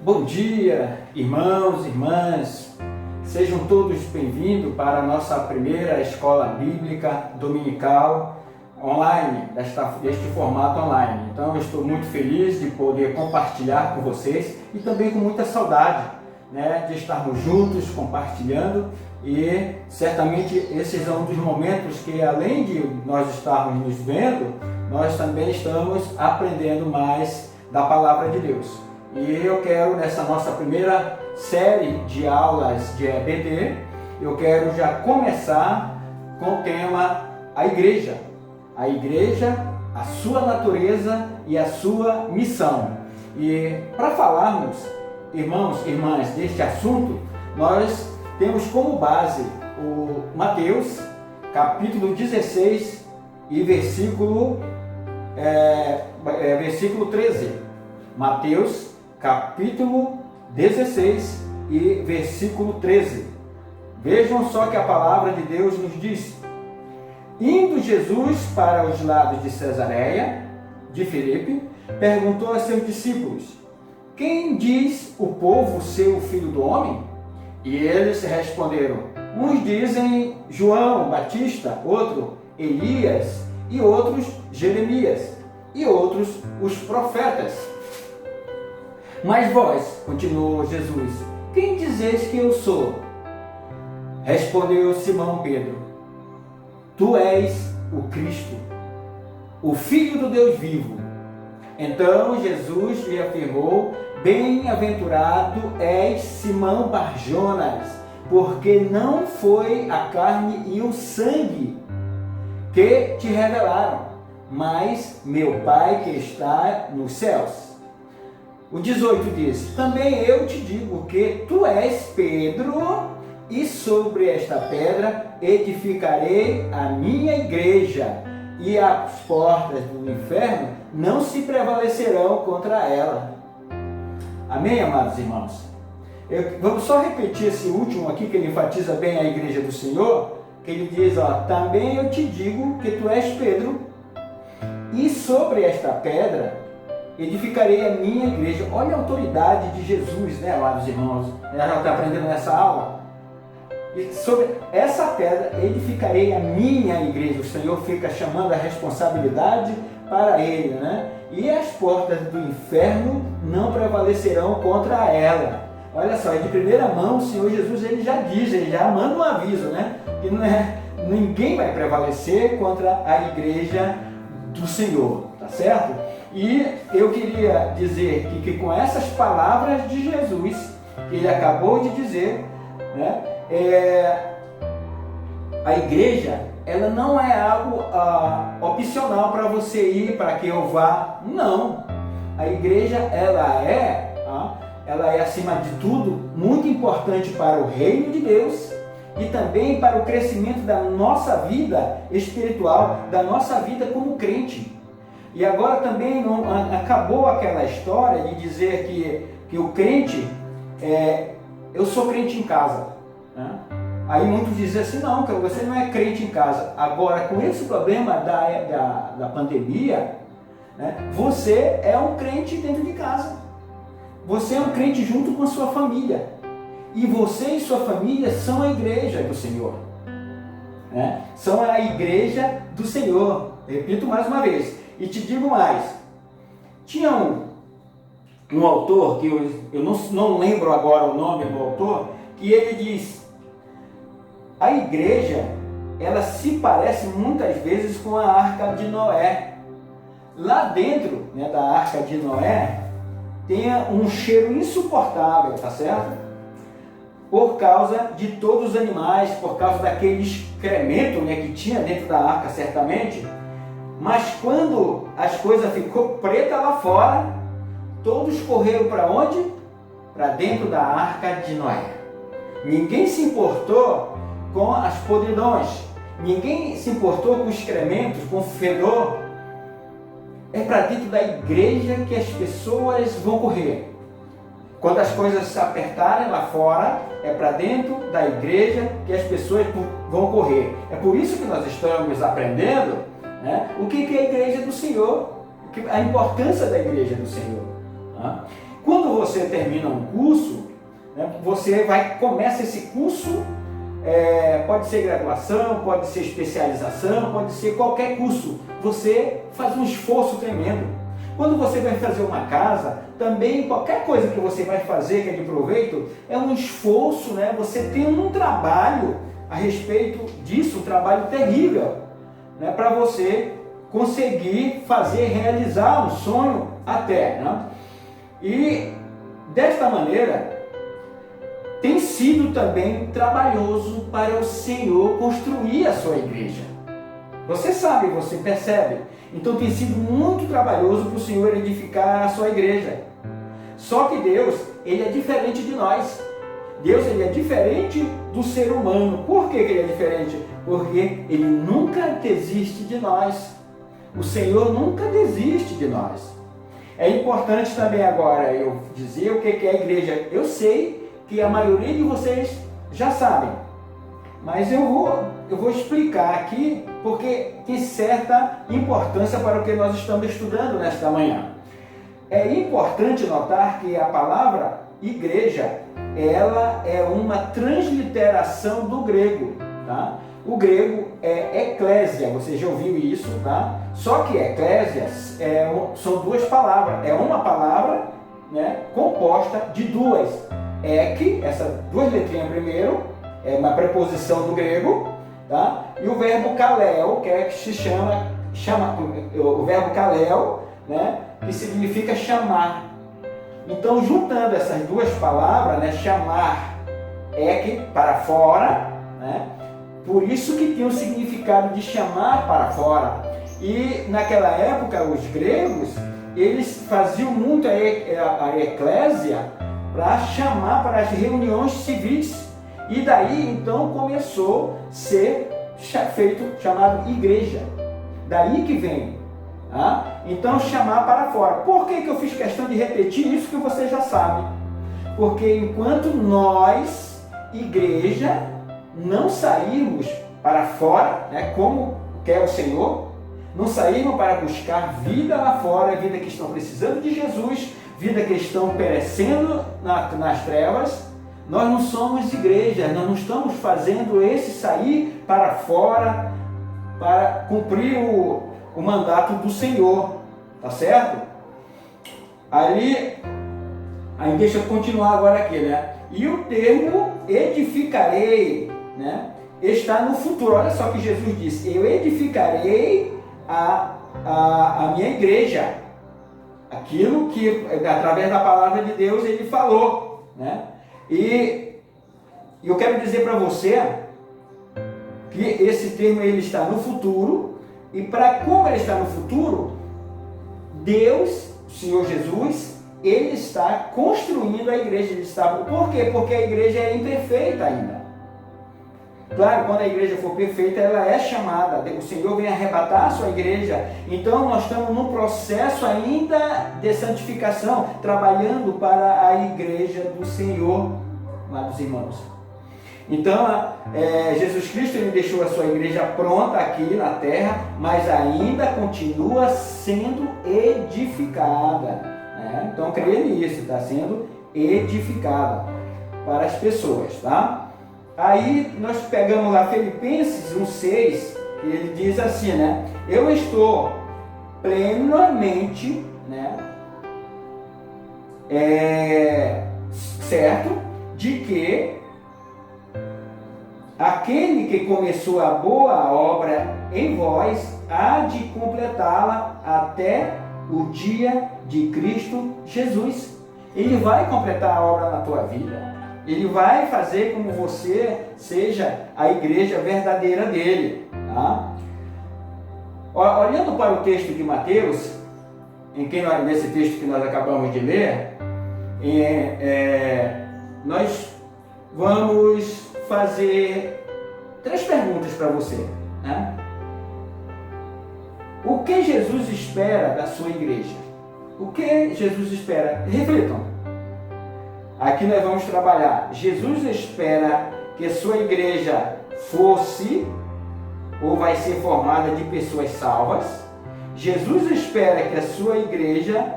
Bom dia, irmãos, irmãs, sejam todos bem-vindos para a nossa primeira escola bíblica dominical online, deste formato online. Então eu estou muito feliz de poder compartilhar com vocês e também com muita saudade, de estarmos juntos compartilhando, e certamente esses são um dos momentos que, além de nós estarmos nos vendo, nós também estamos aprendendo mais da palavra de Deus. E eu quero, nessa nossa primeira série de aulas de EBD, eu quero já começar com o tema a igreja. A igreja, a sua natureza e a sua missão. E para falarmos, irmãos e irmãs, deste assunto, nós temos como base o Mateus, capítulo 16 e versículo 13. Mateus, capítulo 16 e versículo 13. Vejam só que a palavra de Deus nos diz: indo Jesus para os lados de Cesareia de Filipe, perguntou a seus discípulos: quem diz o povo ser o Filho do Homem? E eles responderam: uns dizem João Batista, outro Elias, e outros Jeremias, e outros os profetas. Mas vós, continuou Jesus, quem dizeis que eu sou? Respondeu Simão Pedro: tu és o Cristo, o Filho do Deus vivo. Então Jesus lhe afirmou: bem-aventurado és Simão Barjonas, porque não foi a carne e o sangue que te revelaram, mas meu Pai que está nos céus. O 18 diz: também eu te digo que tu és Pedro, e sobre esta pedra edificarei a minha igreja, e as portas do inferno não se prevalecerão contra ela. Amém, amados irmãos? Vamos só repetir esse último aqui, que ele enfatiza bem a igreja do Senhor, que ele diz, também eu te digo que tu és Pedro, e sobre esta pedra edificarei a minha igreja. Olha a autoridade de Jesus, amados irmãos? Ela já está aprendendo nessa aula. E sobre essa pedra edificarei a minha igreja. O Senhor fica chamando a responsabilidade para ele, E as portas do inferno não prevalecerão contra ela. Olha só, de primeira mão o Senhor Jesus ele já diz, ele já manda um aviso, Que ninguém vai prevalecer contra a igreja do Senhor, tá certo? E eu queria dizer que com essas palavras de Jesus, que ele acabou de dizer, a igreja, ela não é algo opcional para você ir, para que eu vá. Não. A igreja, ela é acima de tudo muito importante para o reino de Deus e também para o crescimento da nossa vida espiritual, da nossa vida como crente. E agora também não acabou aquela história de dizer que o crente, eu sou crente em casa. Aí muitos dizem assim, não, que você não é crente em casa. Agora, com esse problema da pandemia, você é um crente dentro de casa. Você é um crente junto com a sua família. E você e sua família são a igreja do Senhor. São a igreja do Senhor. Repito mais uma vez. E te digo mais. Tinha um autor, que eu não lembro agora o nome do autor, que ele diz: a igreja, ela se parece muitas vezes com a Arca de Noé. Lá dentro da Arca de Noé, tem um cheiro insuportável, tá certo? Por causa de todos os animais, por causa daquele excremento que tinha dentro da arca, certamente. Mas quando as coisas ficou preta lá fora, todos correram para onde? Para dentro da Arca de Noé. Ninguém se importou com as podridões. Ninguém se importou com excrementos, com fedor. É para dentro da igreja que as pessoas vão correr. Quando as coisas se apertarem lá fora, é para dentro da igreja que as pessoas vão correr. É por isso que nós estamos aprendendo o que é a igreja do Senhor, a importância da igreja do Senhor. Quando você termina um curso, né, você começa esse curso, pode ser graduação, pode ser especialização, pode ser qualquer curso. Você faz um esforço tremendo. Quando você vai fazer uma casa, também qualquer coisa que você vai fazer que é de proveito, é um esforço, né? Você tem um trabalho a respeito disso, um trabalho terrível, né? Para você conseguir realizar um sonho até, né? E desta maneira, tem sido também trabalhoso para o Senhor construir a sua igreja. Você sabe, você percebe. Então tem sido muito trabalhoso para o Senhor edificar a sua igreja. Só que Deus, Ele é diferente de nós. Deus, Ele é diferente do ser humano. Por que Ele é diferente? Porque Ele nunca desiste de nós. O Senhor nunca desiste de nós. É importante também agora eu dizer o que é a igreja. Eu sei que a maioria de vocês já sabem, mas eu vou explicar aqui porque tem certa importância para o que nós estamos estudando nesta manhã. É importante notar que a palavra igreja, ela é uma transliteração do grego, tá? O grego é eclésia, você já ouviu isso, tá? Só que eclésia são duas palavras, é uma palavra, né, composta de duas. Essas duas letrinhas primeiro, é uma preposição do grego, tá? E o verbo kaleo, que se chama o verbo kaleo, né, que significa chamar. Então, juntando essas duas palavras, né, chamar, para fora, né, por isso que tem o significado de chamar para fora. E naquela época, os gregos, eles faziam muito a eclésia para chamar para as reuniões civis. E daí, então, começou a ser chamado igreja. Daí que vem. Tá? Então, chamar para fora. Por que eu fiz questão de repetir isso que você já sabe? Porque enquanto nós, igreja, não sairmos para fora, né, como quer o Senhor, não sairmos para buscar vida lá fora, vida que estão precisando de Jesus, vida que estão perecendo nas trevas, nós não somos igreja, nós não estamos fazendo esse sair para fora para cumprir o mandato do Senhor, tá certo? Aí deixa eu continuar agora aqui, né? E o termo edificarei, né, está no futuro. Olha só que Jesus disse: eu edificarei a minha igreja. Aquilo que, através da palavra de Deus, Ele falou, né? E eu quero dizer para você que esse termo ele está no futuro. E como ele está no futuro, Deus, o Senhor Jesus, Ele está construindo a igreja. Por quê? Porque a igreja é imperfeita ainda. Claro, quando a igreja for perfeita, ela é chamada. O Senhor vem arrebatar a sua igreja. Então, nós estamos num processo ainda de santificação, trabalhando para a igreja do Senhor, amados irmãos. Então, Jesus Cristo, Ele deixou a sua igreja pronta aqui na terra, mas ainda continua sendo edificada, né? Então, creia nisso, está sendo edificada para as pessoas, tá? Aí nós pegamos lá Filipenses 1,6, e ele diz assim, né? Eu estou plenamente, né, certo de que aquele que começou a boa obra em vós há de completá-la até o dia de Cristo Jesus. Ele vai completar a obra na tua vida. Ele vai fazer como você seja a igreja verdadeira dele. Tá? Olhando para o texto de Mateus, nesse texto que nós acabamos de ler, nós vamos fazer 3 perguntas para você. Né? O que Jesus espera da sua igreja? O que Jesus espera? Reflitam. Aqui nós vamos trabalhar. Jesus espera que a sua igreja fosse ou vai ser formada de pessoas salvas. Jesus espera que a sua igreja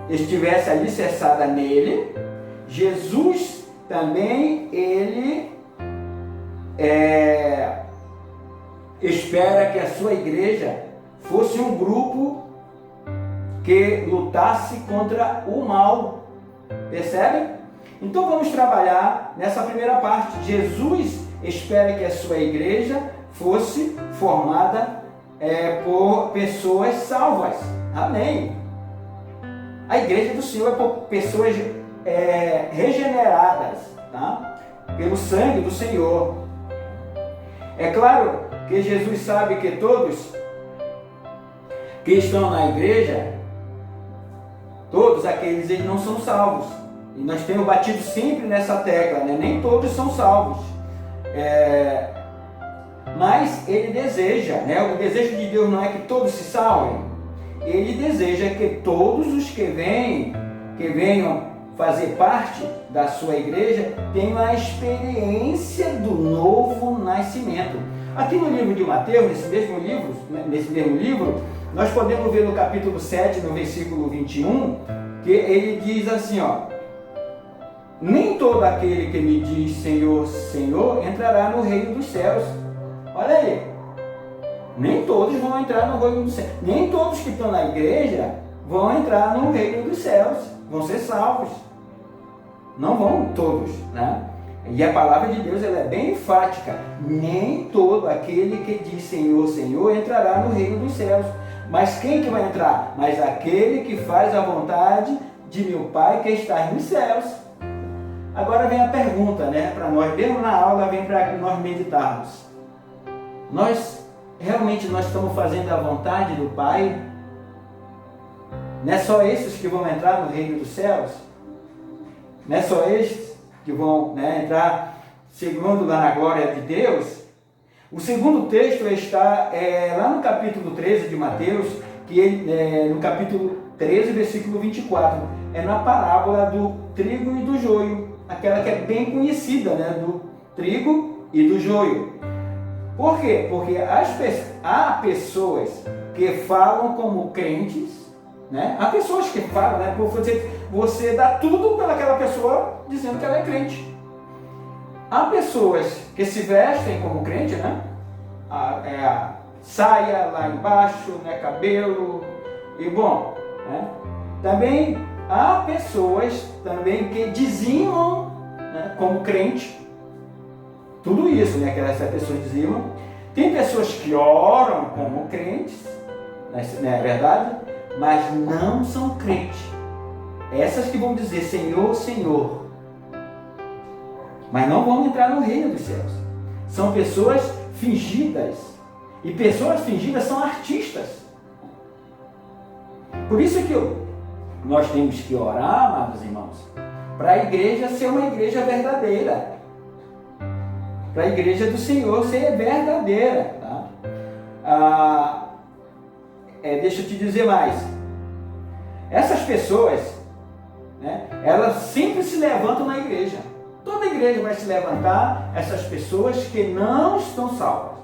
estivesse alicerçada nele, Jesus também, ele espera que a sua igreja fosse um grupo que lutasse contra o mal. Percebe? Então vamos trabalhar nessa primeira parte. Jesus espera que a sua igreja fosse formada por pessoas salvas. Amém. A igreja do Senhor é por pessoas regeneradas, tá? Pelo sangue do Senhor. É claro que Jesus sabe que todos que estão na igreja, todos aqueles, eles não são salvos. E nós temos batido sempre nessa tecla, né? Nem todos são salvos. Mas ele deseja, né? O desejo de Deus não é que todos se salvem. Ele deseja que todos os que venham fazer parte da sua igreja tenham a experiência do novo nascimento. Aqui no livro de Mateus, nesse mesmo livro, nós podemos ver no capítulo 7, no versículo 21, que ele diz assim, ó: nem todo aquele que me diz Senhor, Senhor, entrará no reino dos céus. Olha aí, nem todos vão entrar no reino dos céus. Nem todos que estão na igreja vão entrar no reino dos céus, vão ser salvos. Não vão todos, né? E a palavra de Deus, ela é bem enfática. Nem todo aquele que diz Senhor, Senhor, entrará no reino dos céus. Mas quem que vai entrar? Mas aquele que faz a vontade de meu Pai que está nos céus. Agora vem a pergunta, né? Para nós, mesmo na aula, vem para nós meditarmos. Realmente nós estamos fazendo a vontade do Pai? Não é só esses que vão entrar no reino dos céus? Não é só esses que vão, né, entrar segundo lá na glória de Deus? O segundo texto está lá no capítulo 13 de Mateus, no capítulo 13, versículo 24. É na parábola do trigo e do joio, aquela que é bem conhecida, né, do trigo e do joio. Por quê? Porque há pessoas que falam como crentes, né? Há pessoas que falam, né? Você dá tudo pelaquela pessoa dizendo que ela é crente. Há pessoas que se vestem como crente, né? A saia lá embaixo, né? Cabelo e bom, né? Também há pessoas também que dizimam, né, como crente. Tudo isso, né, que essas pessoas dizimam. Tem pessoas que oram como crentes, não é verdade? Mas não são crentes. Essas que vão dizer Senhor, Senhor, mas não vão entrar no reino dos céus. São pessoas fingidas. E pessoas fingidas são artistas. Por isso que nós temos que orar, amados irmãos, para a igreja ser uma igreja verdadeira. Para a igreja do Senhor ser verdadeira. Tá? Deixa eu te dizer mais. Essas pessoas, né, elas sempre se levantam na igreja. Toda igreja vai se levantar essas pessoas que não estão salvas.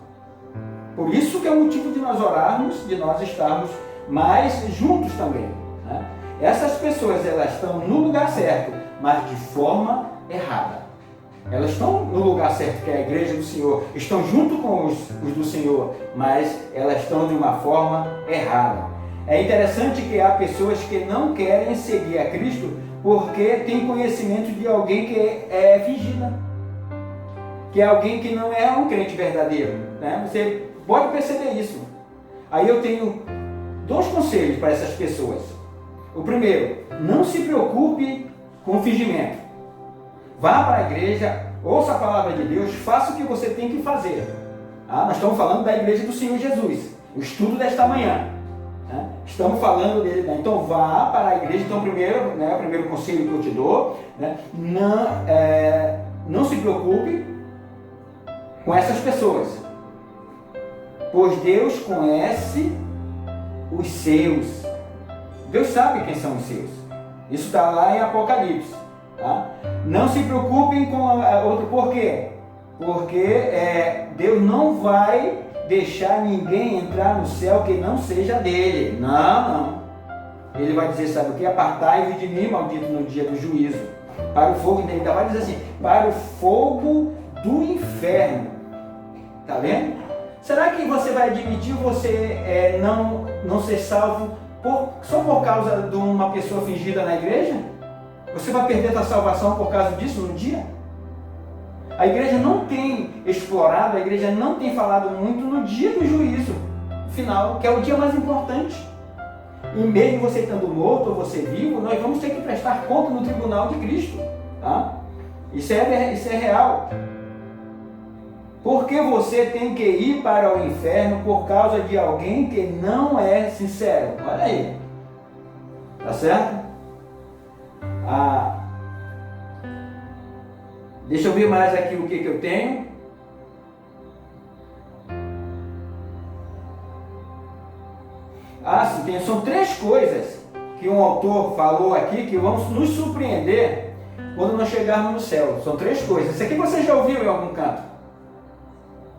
Por isso que é o motivo de nós orarmos, de nós estarmos mais juntos também. Né? Essas pessoas, elas estão no lugar certo, mas de forma errada. Elas estão no lugar certo, que é a igreja do Senhor, estão junto com os do Senhor, mas elas estão de uma forma errada. É interessante que há pessoas que não querem seguir a Cristo porque tem conhecimento de alguém que é fingida, que é alguém que não é um crente verdadeiro, né? Você pode perceber isso. Aí eu tenho 2 conselhos para essas pessoas. O primeiro, não se preocupe com o fingimento. Vá para a igreja, ouça a palavra de Deus, faça o que você tem que fazer. Nós estamos falando da igreja do Senhor Jesus, o estudo desta manhã. Né? Estamos falando dele, né? Então vá para a igreja. Então primeiro, né, o primeiro conselho que eu te dou, né, não se preocupe com essas pessoas, pois Deus conhece os seus. Deus sabe quem são os seus. Isso está lá em Apocalipse. Tá? Não se preocupem com outro. Por quê? Porque Deus não vai deixar ninguém entrar no céu que não seja dele. Não. ele vai dizer, sabe o que? Apartai-vos de mim, maldito, no dia do juízo. Para o fogo, ele ainda vai dizer assim, para o fogo do inferno. Tá vendo? Será que você vai admitir você não ser salvo só por causa de uma pessoa fingida na igreja? Você vai perder a salvação por causa disso um dia? A igreja não tem explorado, a igreja não tem falado muito no dia do juízo final, que é o dia mais importante. E mesmo você estando morto ou você vivo, nós vamos ter que prestar conta no tribunal de Cristo. Tá? Isso é real. Porque você tem que ir para o inferno por causa de alguém que não é sincero? Olha aí. Tá certo? Deixa eu ver mais aqui o que eu tenho. Sim, são 3 coisas que um autor falou aqui que vão nos surpreender quando nós chegarmos no céu. São 3 coisas. Isso aqui você já ouviu em algum canto.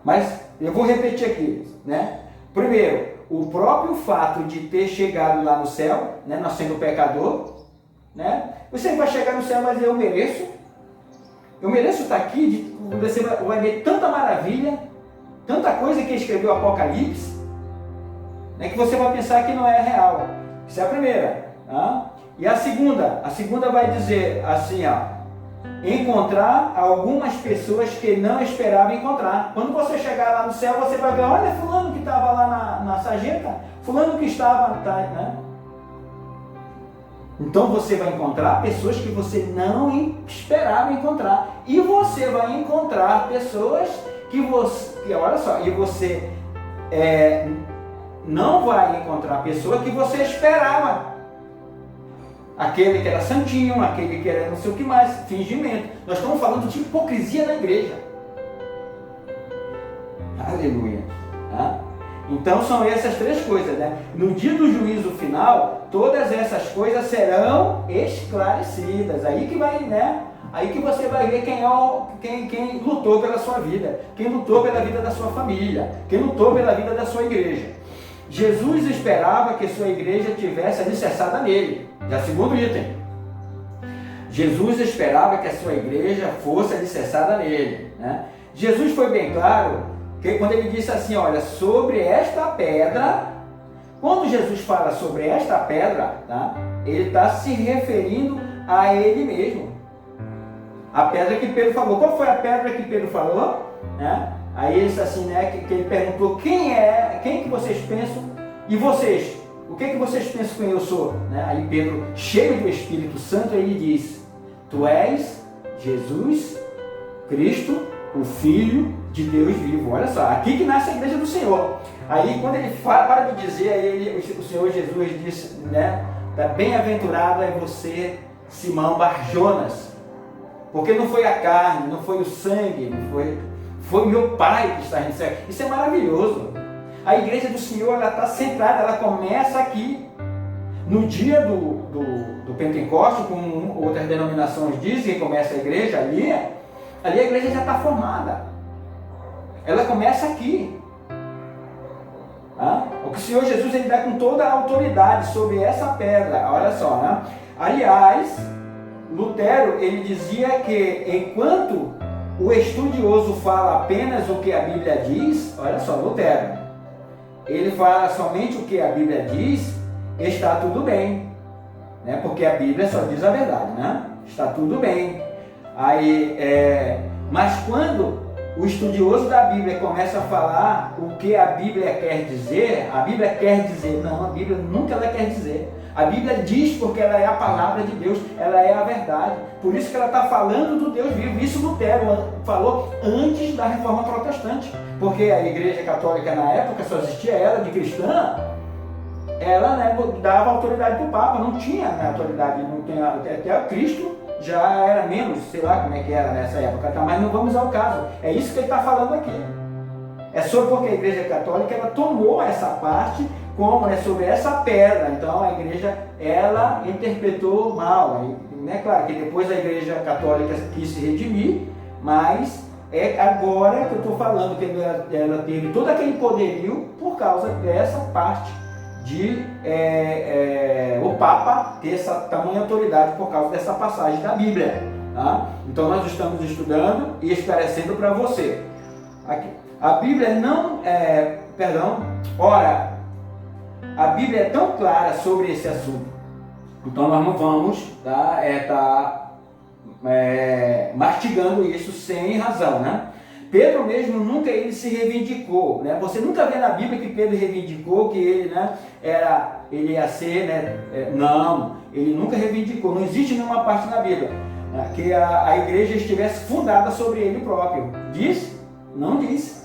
Mas eu vou repetir aqui, né? Primeiro, o próprio fato de ter chegado lá no céu, né, nós sendo pecador, né? Você vai chegar no céu, mas eu mereço estar aqui, você vai ver tanta maravilha, tanta coisa que escreveu o Apocalipse, né, que você vai pensar que não é real. Isso é a primeira. Tá? E a segunda vai dizer assim, ó, encontrar algumas pessoas que não esperava encontrar. Quando você chegar lá no céu, você vai ver, olha fulano que estava lá na sarjeta, fulano que estava, né? Então você vai encontrar pessoas que você não esperava encontrar. E você vai encontrar pessoas olha só, e você não vai encontrar pessoa que você esperava. Aquele que era santinho, aquele que era não sei o que mais, fingimento. Nós estamos falando de hipocrisia na igreja. Aleluia. Tá? Então são essas 3 coisas, né? No dia do juízo final, todas essas coisas serão esclarecidas. Aí que vai, né? Aí que você vai ver quem lutou pela sua vida, quem lutou pela vida da sua família, quem lutou pela vida da sua igreja. Jesus esperava que sua igreja tivesse alicerçada nele. Já segundo item. Jesus esperava que a sua igreja fosse alicerçada nele. Né? Jesus foi bem claro que quando ele disse assim, olha, sobre esta pedra, quando Jesus fala sobre esta pedra, tá? Ele está se referindo a ele mesmo. A pedra que Pedro falou. Qual foi a pedra que Pedro falou? Né? Aí ele disse assim, né, que ele perguntou, quem que vocês pensam? E vocês? O que vocês pensam quem eu sou? Né? Aí Pedro, cheio do Espírito Santo, ele diz, tu és Jesus Cristo, o Filho de Deus vivo. Olha só, aqui que nasce a igreja do Senhor. Aí quando ele para de dizer, aí o Senhor Jesus disse, né, bem-aventurado é você, Simão Barjonas, porque não foi a carne, não foi o sangue, foi meu Pai que está no céu. Isso é maravilhoso. A igreja do Senhor, ela está centrada, ela começa aqui. No dia do Pentecostes, como outras denominações dizem, que começa a igreja ali a igreja já está formada. Ela começa aqui. O que o Senhor Jesus ele dá com toda a autoridade sobre essa pedra. Olha só, né? Aliás, Lutero, ele dizia que enquanto o estudioso fala apenas o que a Bíblia diz, olha só, Lutero, ele fala somente o que a Bíblia diz, está tudo bem, né? Porque a Bíblia só diz a verdade, né? Está tudo bem. Aí, mas quando o estudioso da Bíblia começa a falar o que a Bíblia quer dizer, não, a Bíblia nunca ela quer dizer. A Bíblia diz porque ela é a palavra de Deus, ela é a verdade. Por isso que ela está falando do Deus vivo. Isso Lutero falou antes da Reforma Protestante. Porque a Igreja Católica na época só existia ela de cristã. Ela, né, dava autoridade para o Papa, não tinha, né, autoridade, não tinha, até Cristo já era menos, sei lá como é que era nessa época, tá? Mas não vamos ao caso. É isso que ele está falando aqui. É só porque a Igreja Católica ela tomou essa parte como, né, sobre essa pedra. Então a Igreja ela interpretou mal. É claro que depois a Igreja Católica quis se redimir, mas é agora que eu estou falando que ela teve todo aquele poderio por causa dessa parte de o Papa ter essa tamanha autoridade por causa dessa passagem da Bíblia. Tá? Então nós estamos estudando e esclarecendo para você. Aqui. A Bíblia não ora, a Bíblia é tão clara sobre esse assunto. Então nós não vamos mastigando isso sem razão, né? Pedro mesmo nunca ele se reivindicou, né? Você nunca vê na Bíblia que Pedro reivindicou que ele, né, ele ia ser, né? Não, ele nunca reivindicou. Não existe nenhuma parte na Bíblia, né, que a igreja estivesse fundada sobre ele próprio. Diz? Não diz.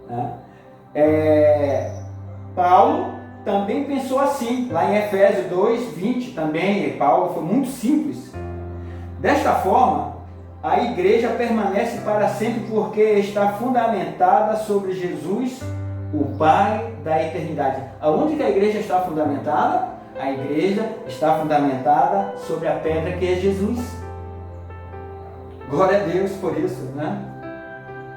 Né? Paulo também pensou assim, lá em Efésios 2:20 também, Paulo foi muito simples. Desta forma, a igreja permanece para sempre porque está fundamentada sobre Jesus, o Pai da eternidade. Aonde que a igreja está fundamentada? A igreja está fundamentada sobre a pedra que é Jesus. Glória a Deus por isso, né?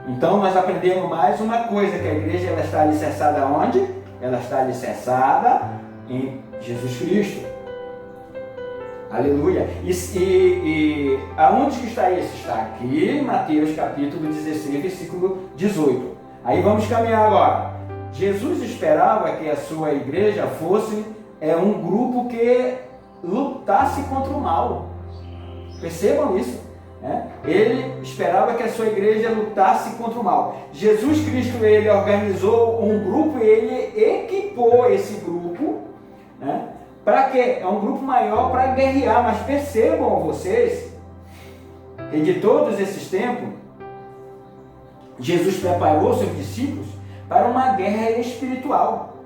Então nós aprendemos mais uma coisa, que a igreja ela está alicerçada onde? Ela está alicerçada em Jesus Cristo. Aleluia. E aonde que está isso? Está aqui em Mateus capítulo 16, versículo 18. Aí vamos caminhar agora. Jesus esperava que a sua igreja fosse um grupo que lutasse contra o mal. Percebam isso. Ele esperava que a sua igreja lutasse contra o mal. Jesus Cristo, ele organizou um grupo e ele equipou esse grupo, né? Para quê? É um grupo maior para guerrear, mas percebam vocês que de todos esses tempos, Jesus preparou seus discípulos para uma guerra espiritual.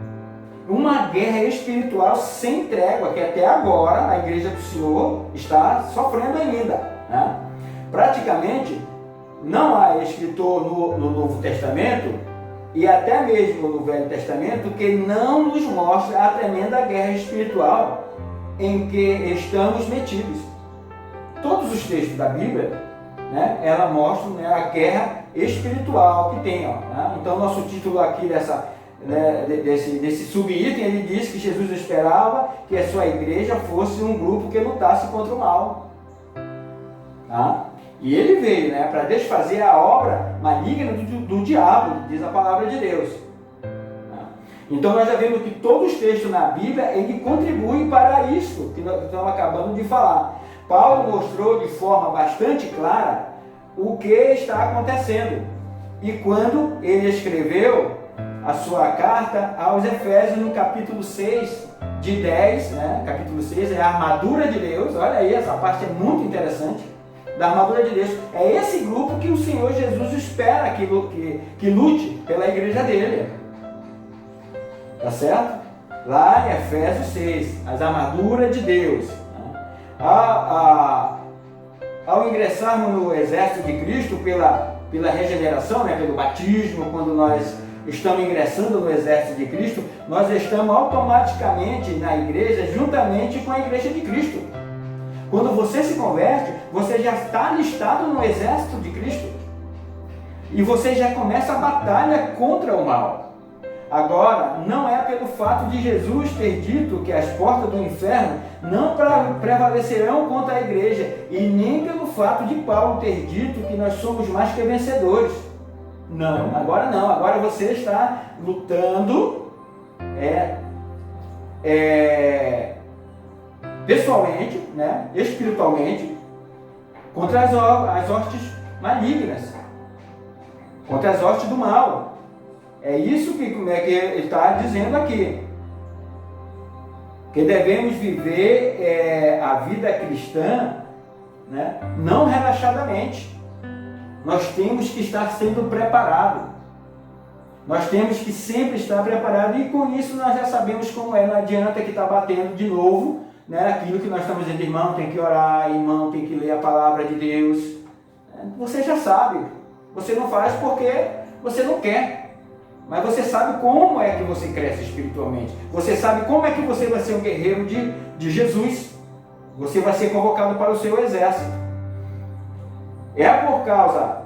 Uma guerra espiritual sem trégua, que até agora a igreja do Senhor está sofrendo ainda, né? Praticamente, não há escritor no Novo Testamento e até mesmo no Velho Testamento que não nos mostra a tremenda guerra espiritual em que estamos metidos. Todos os textos da Bíblia, né, ela mostra, né, a guerra espiritual que tem. Né? Então, nosso título aqui desse subitem, ele diz que Jesus esperava que a sua igreja fosse um grupo que lutasse contra o mal. Tá? E ele veio, né, para desfazer a obra maligna do diabo, diz a palavra de Deus. Então nós já vemos que todos os textos na Bíblia, ele contribuem para isso que nós estamos acabando de falar. Paulo mostrou de forma bastante clara o que está acontecendo. E quando ele escreveu a sua carta aos Efésios, no capítulo 6, de 10, né, capítulo 6 é a armadura de Deus. Olha aí, essa parte é muito interessante. Da armadura de Deus. É esse grupo que o Senhor Jesus espera que lute pela igreja dele. Tá certo? Lá em Efésios 6, as armaduras de Deus. Ao ingressarmos no exército de Cristo pela regeneração, né, pelo batismo, quando nós estamos ingressando no exército de Cristo, nós estamos automaticamente na igreja juntamente com a igreja de Cristo. Quando você se converte, você já está listado no exército de Cristo. E você já começa a batalha contra o mal. Agora, não é pelo fato de Jesus ter dito que as portas do inferno não prevalecerão contra a igreja, e nem pelo fato de Paulo ter dito que nós somos mais que vencedores. Não, agora não. Agora você está lutando pessoalmente, né, espiritualmente, contra as hostes malignas, contra as hostes do mal. É isso que ele está dizendo aqui. Que devemos viver a vida cristã, né, não relaxadamente. Nós temos que estar sendo preparados. Nós temos que sempre estar preparados, e com isso nós já sabemos como é. Não adianta que está batendo de novo, né, aquilo que nós estamos dizendo, irmão, tem que orar, irmão, tem que ler a palavra de Deus. Você já sabe. Você não faz porque você não quer. Mas você sabe como é que você cresce espiritualmente. Você sabe como é que você vai ser um guerreiro de Jesus. Você vai ser convocado para o seu exército. É por causa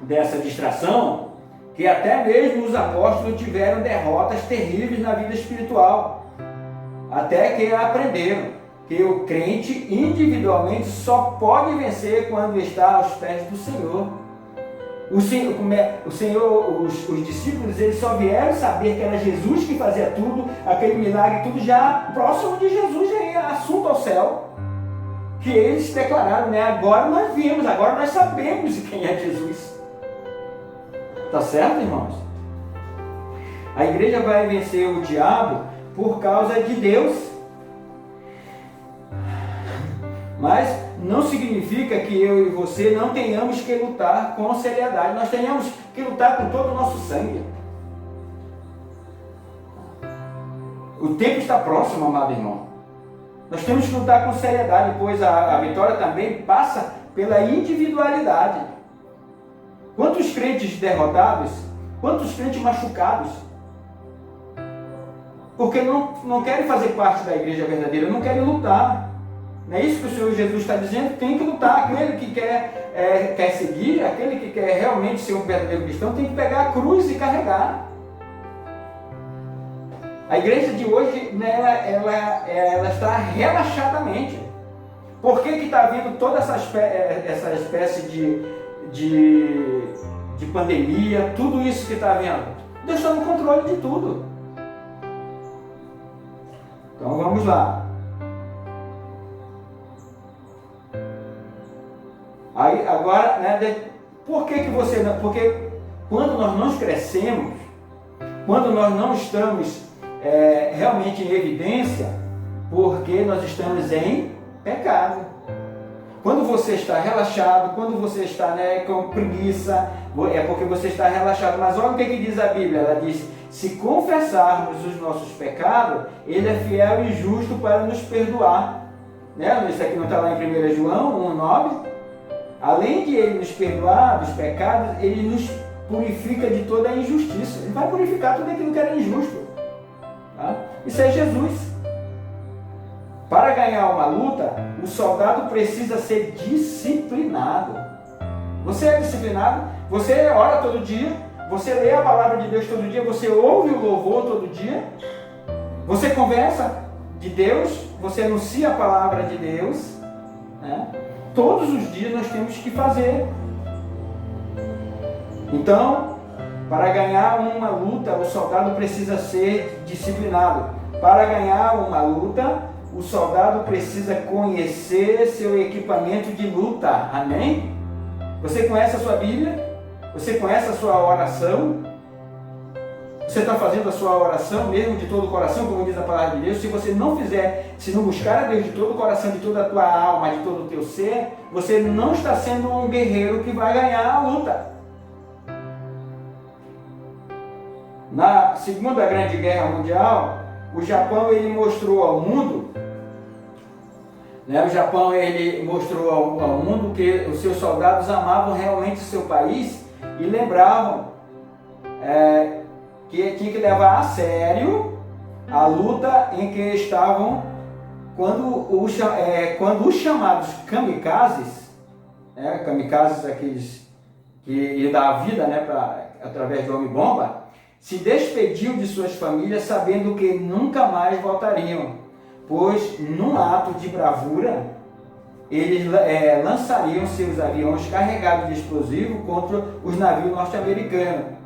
dessa distração que até mesmo os apóstolos tiveram derrotas terríveis na vida espiritual, até que aprenderam que o crente individualmente só pode vencer quando está aos pés do Senhor. Os discípulos, eles só vieram saber que era Jesus que fazia tudo, aquele milagre, tudo já próximo de Jesus, já é assunto ao céu. Que eles declararam, né? Agora nós vimos, agora nós sabemos quem é Jesus. Tá certo, irmãos? A igreja vai vencer o diabo por causa de Deus. Mas não significa que eu e você não tenhamos que lutar com seriedade. Nós tenhamos que lutar com todo o nosso sangue. O tempo está próximo, amado irmão. Nós temos que lutar com seriedade, pois a vitória também passa pela individualidade. Quantos crentes derrotados, quantos crentes machucados, porque não querem fazer parte da igreja verdadeira, não querem lutar. Não é isso que o Senhor Jesus está dizendo? Tem que lutar. Aquele que quer seguir, aquele que quer realmente ser um verdadeiro cristão, tem que pegar a cruz e carregar. A igreja de hoje, ela está relaxadamente. Por que está vindo toda essa espécie de pandemia, tudo isso que está vendo? Deus está no controle de tudo. Então vamos lá. Aí agora, né, por que você não? Porque quando nós não crescemos, quando nós não estamos realmente em evidência, porque nós estamos em pecado. Quando você está relaxado, quando você está, né, com preguiça, é porque você está relaxado. Mas olha o que diz a Bíblia. Ela diz: se confessarmos os nossos pecados, Ele é fiel e justo para nos perdoar. Né? Isso aqui não está lá em 1 João 1,9. Além de Ele nos perdoar dos pecados, Ele nos purifica de toda a injustiça. Ele vai purificar tudo aquilo que era injusto. Tá? Isso é Jesus. Para ganhar uma luta, o soldado precisa ser disciplinado. Você é disciplinado? Você ora todo dia? Você lê a palavra de Deus todo dia? Você ouve o louvor todo dia? Você conversa de Deus? Você anuncia a palavra de Deus? Né? Todos os dias nós temos que fazer. Então, para ganhar uma luta, o soldado precisa ser disciplinado. Para ganhar uma luta, o soldado precisa conhecer seu equipamento de luta. Amém? Você conhece a sua Bíblia? Você conhece a sua oração? Você está fazendo a sua oração mesmo de todo o coração, como diz a palavra de Deus? Se você não fizer, se não buscar a Deus de todo o coração, de toda a tua alma, de todo o teu ser, você não está sendo um guerreiro que vai ganhar a luta. Na Segunda Grande Guerra Mundial, o Japão ele mostrou ao mundo, né? O Japão ele mostrou ao mundo que os seus soldados amavam realmente o seu país e lembravam que tinha que levar a sério a luta em que estavam quando os chamados kamikazes, kamikazes aqueles que iam dar a vida, né, através do homem-bomba, se despediu de suas famílias sabendo que nunca mais voltariam, pois num ato de bravura eles lançariam seus aviões carregados de explosivo contra os navios norte-americanos.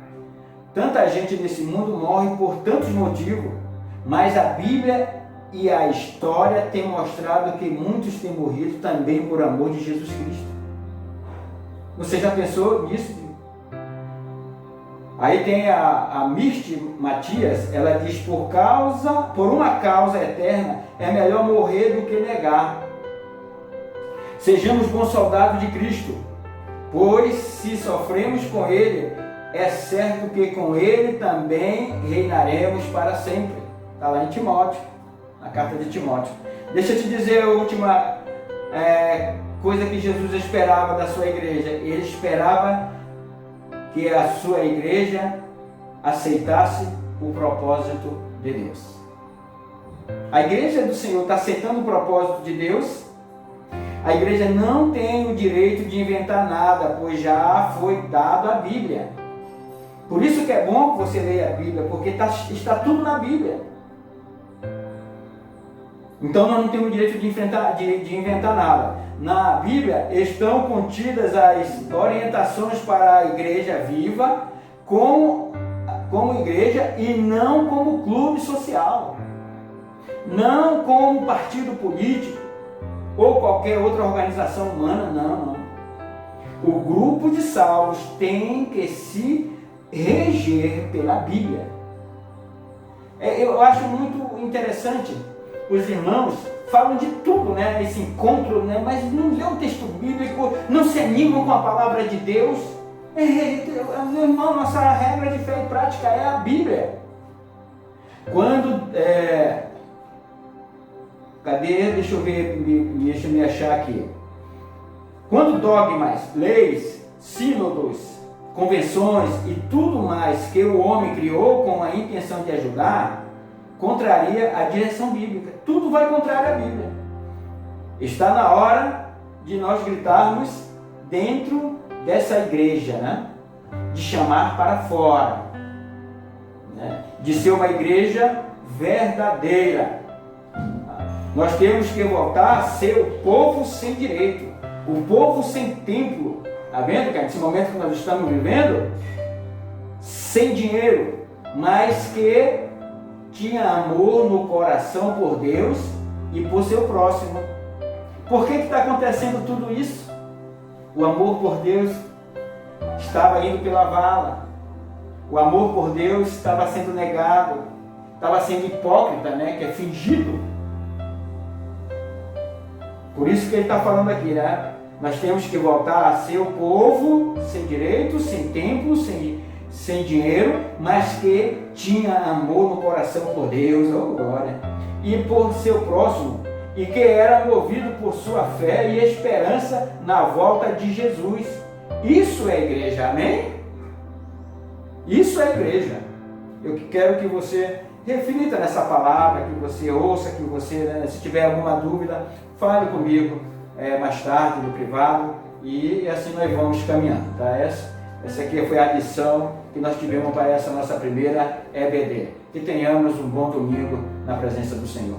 Tanta gente nesse mundo morre por tantos motivos, mas a Bíblia e a história têm mostrado que muitos têm morrido também por amor de Jesus Cristo. Você já pensou nisso? Aí tem a Misty Matias, ela diz: por uma causa eterna, é melhor morrer do que negar. Sejamos bons soldados de Cristo, pois se sofremos com Ele, é certo que com Ele também reinaremos para sempre. Está lá em Timóteo, na carta de Timóteo. Deixa eu te dizer a última coisa que Jesus esperava da sua igreja. Ele esperava que a sua igreja aceitasse o propósito de Deus. A igreja do Senhor está aceitando o propósito de Deus? A igreja não tem o direito de inventar nada, pois já foi dado a Bíblia. Por isso que é bom que você leia a Bíblia, porque está tudo na Bíblia. Então nós não temos direito de inventar nada. Na Bíblia estão contidas as orientações para a igreja viva como igreja e não como clube social, não como partido político ou qualquer outra organização humana, não. O grupo de salvos tem que se reger pela Bíblia. Eu acho muito interessante, os irmãos falam de tudo, né, nesse encontro, né, mas não lê o texto bíblico, não se animam com a palavra de Deus. Irmão, nossa regra de fé e prática é a Bíblia. Quando, deixa eu ver, deixa eu me achar aqui. Quando dogmas, leis, sínodos, convenções e tudo mais que o homem criou com a intenção de ajudar, contraria a direção bíblica. Tudo vai contrário à Bíblia. Está na hora de nós gritarmos dentro dessa igreja, né? De chamar para fora, né? De ser uma igreja verdadeira. Nós temos que voltar a ser o povo sem direito, o povo sem templo. Está vendo, cara? Nesse momento que nós estamos vivendo, sem dinheiro, mas que tinha amor no coração por Deus e por seu próximo. Por que está acontecendo tudo isso? O amor por Deus estava indo pela vala. O amor por Deus estava sendo negado. Estava sendo hipócrita, né? Que é fingido. Por isso que ele está falando aqui, né? Nós temos que voltar a ser o povo sem direito, sem templo, sem dinheiro, mas que tinha amor no coração por Deus, oh glória, e por seu próximo, e que era movido por sua fé e esperança na volta de Jesus. Isso é igreja, amém? Isso é igreja. Eu quero que você reflita nessa palavra, que você ouça, que você, né, se tiver alguma dúvida, fale comigo mais tarde no privado, e assim nós vamos caminhando, tá? Essa aqui foi a lição que nós tivemos para essa nossa primeira EBD. Que tenhamos um bom domingo na presença do Senhor.